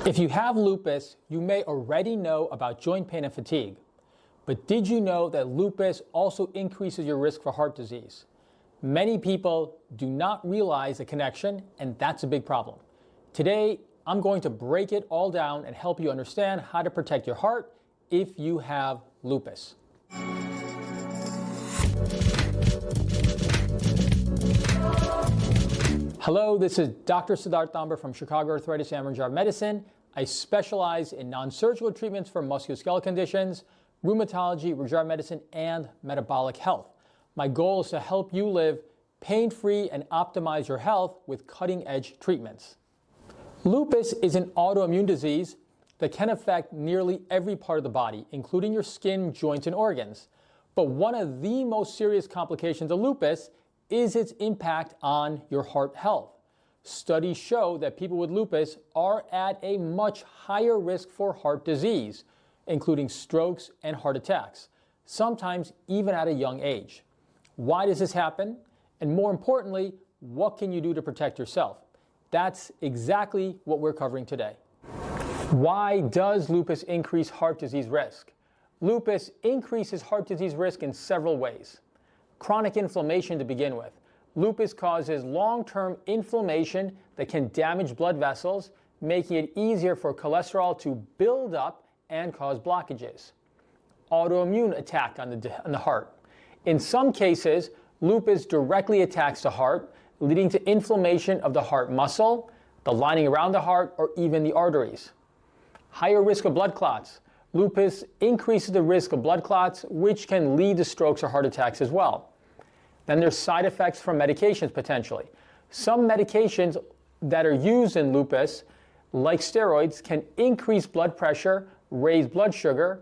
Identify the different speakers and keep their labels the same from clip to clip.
Speaker 1: If you have lupus, you may already know about joint pain and fatigue. But did you know that lupus also increases your risk for heart disease? Many people do not realize the connection, and that's a big problem. Today, I'm going to break it all down and help you understand how to protect your heart if you have lupus. Hello, this is Dr. Siddharth Damber from Chicago Arthritis and Regenerative Medicine. I specialize in non-surgical treatments for musculoskeletal conditions, rheumatology, regenerative medicine, and metabolic health. My goal is to help you live pain-free and optimize your health with cutting-edge treatments. Lupus is an autoimmune disease that can affect nearly every part of the body, including your skin, joints, and organs. But one of the most serious complications of lupus is its impact on your heart health. Studies show that people with lupus are at a much higher risk for heart disease, including strokes and heart attacks, sometimes even at a young age. Why does this happen? And more importantly, what can you do to protect yourself? That's exactly what we're covering today. Why does lupus increase heart disease risk? Lupus increases heart disease risk in several ways. Chronic inflammation to begin with. Lupus causes long-term inflammation that can damage blood vessels, making it easier for cholesterol to build up and cause blockages. Autoimmune attack on the heart. In some cases, lupus directly attacks the heart, leading to inflammation of the heart muscle, the lining around the heart, or even the arteries. Higher risk of blood clots. Lupus increases the risk of blood clots, which can lead to strokes or heart attacks as well. Then there's side effects from medications potentially. Some medications that are used in lupus, like steroids, can increase blood pressure, raise blood sugar,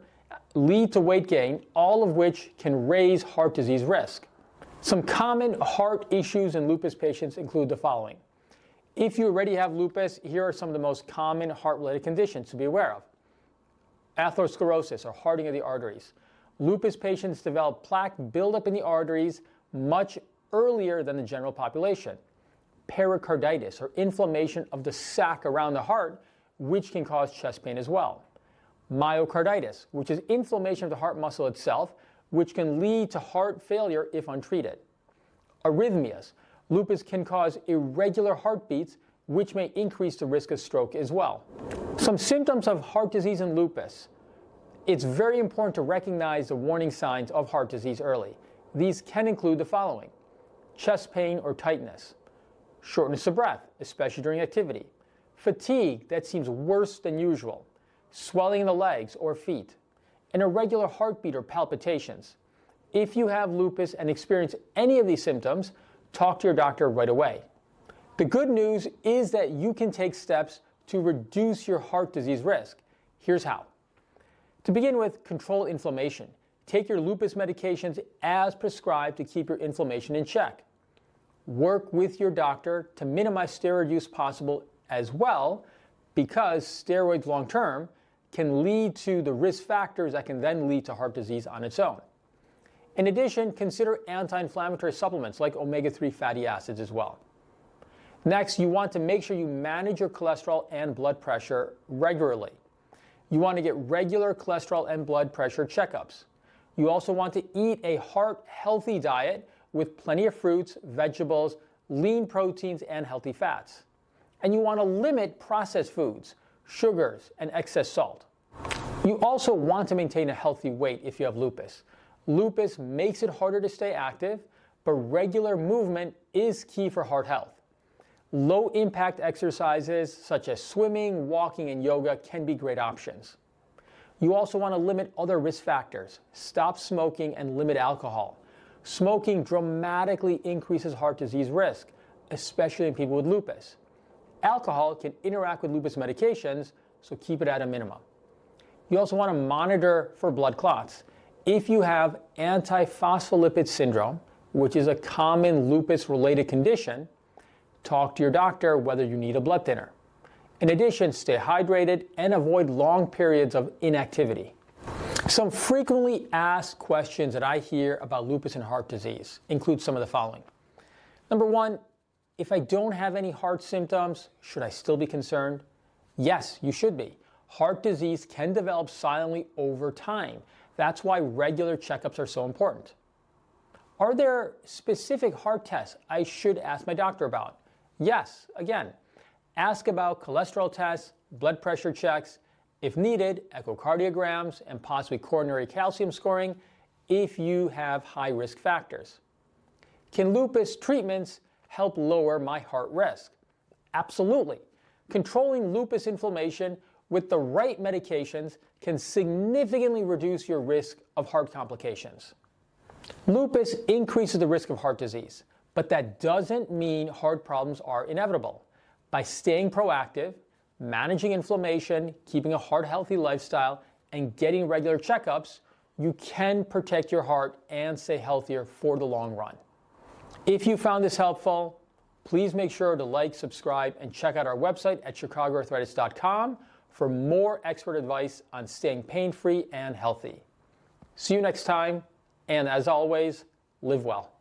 Speaker 1: lead to weight gain, all of which can raise heart disease risk. Some common heart issues in lupus patients include the following. If you already have lupus, here are some of the most common heart-related conditions to be aware of. Atherosclerosis, or hardening of the arteries. Lupus patients develop plaque buildup in the arteries much earlier than the general population. Pericarditis, or inflammation of the sac around the heart, which can cause chest pain as well. Myocarditis, which is inflammation of the heart muscle itself, which can lead to heart failure if untreated. Arrhythmias. Lupus can cause irregular heartbeats, which may increase the risk of stroke as well. Some symptoms of heart disease in lupus. It's very important to recognize the warning signs of heart disease early. These can include the following: chest pain or tightness, shortness of breath, especially during activity, fatigue that seems worse than usual, swelling in the legs or feet, an irregular heartbeat or palpitations. If you have lupus and experience any of these symptoms, talk to your doctor right away. The good news is that you can take steps to reduce your heart disease risk. Here's how. To begin with, control inflammation. Take your lupus medications as prescribed to keep your inflammation in check. Work with your doctor to minimize steroid use possible as well, because steroids long-term can lead to the risk factors that can then lead to heart disease on its own. In addition, consider anti-inflammatory supplements like omega-3 fatty acids as well. Next, you want to make sure you manage your cholesterol and blood pressure regularly. You want to get regular cholesterol and blood pressure checkups. You also want to eat a heart-healthy diet with plenty of fruits, vegetables, lean proteins, and healthy fats. And you want to limit processed foods, sugars, and excess salt. You also want to maintain a healthy weight if you have lupus. Lupus makes it harder to stay active, but regular movement is key for heart health. Low-impact exercises such as swimming, walking, and yoga can be great options. You also want to limit other risk factors. Stop smoking and limit alcohol. Smoking dramatically increases heart disease risk, especially in people with lupus. Alcohol can interact with lupus medications, so keep it at a minimum. You also want to monitor for blood clots. If you have antiphospholipid syndrome, which is a common lupus-related condition, talk to your doctor whether you need a blood thinner. In addition, stay hydrated and avoid long periods of inactivity. Some frequently asked questions that I hear about lupus and heart disease include some of the following. Number one, if I don't have any heart symptoms, should I still be concerned? Yes, you should be. Heart disease can develop silently over time. That's why regular checkups are so important. Are there specific heart tests I should ask my doctor about? Yes, again, ask about cholesterol tests, blood pressure checks, if needed, echocardiograms, and possibly coronary calcium scoring if you have high risk factors. Can lupus treatments help lower my heart risk? Absolutely. Controlling lupus inflammation with the right medications can significantly reduce your risk of heart complications. Lupus increases the risk of heart disease, but that doesn't mean heart problems are inevitable. By staying proactive, managing inflammation, keeping a heart-healthy lifestyle, and getting regular checkups, you can protect your heart and stay healthier for the long run. If you found this helpful, please make sure to like, subscribe, and check out our website at chicagoarthritis.com for more expert advice on staying pain-free and healthy. See you next time, and as always, live well.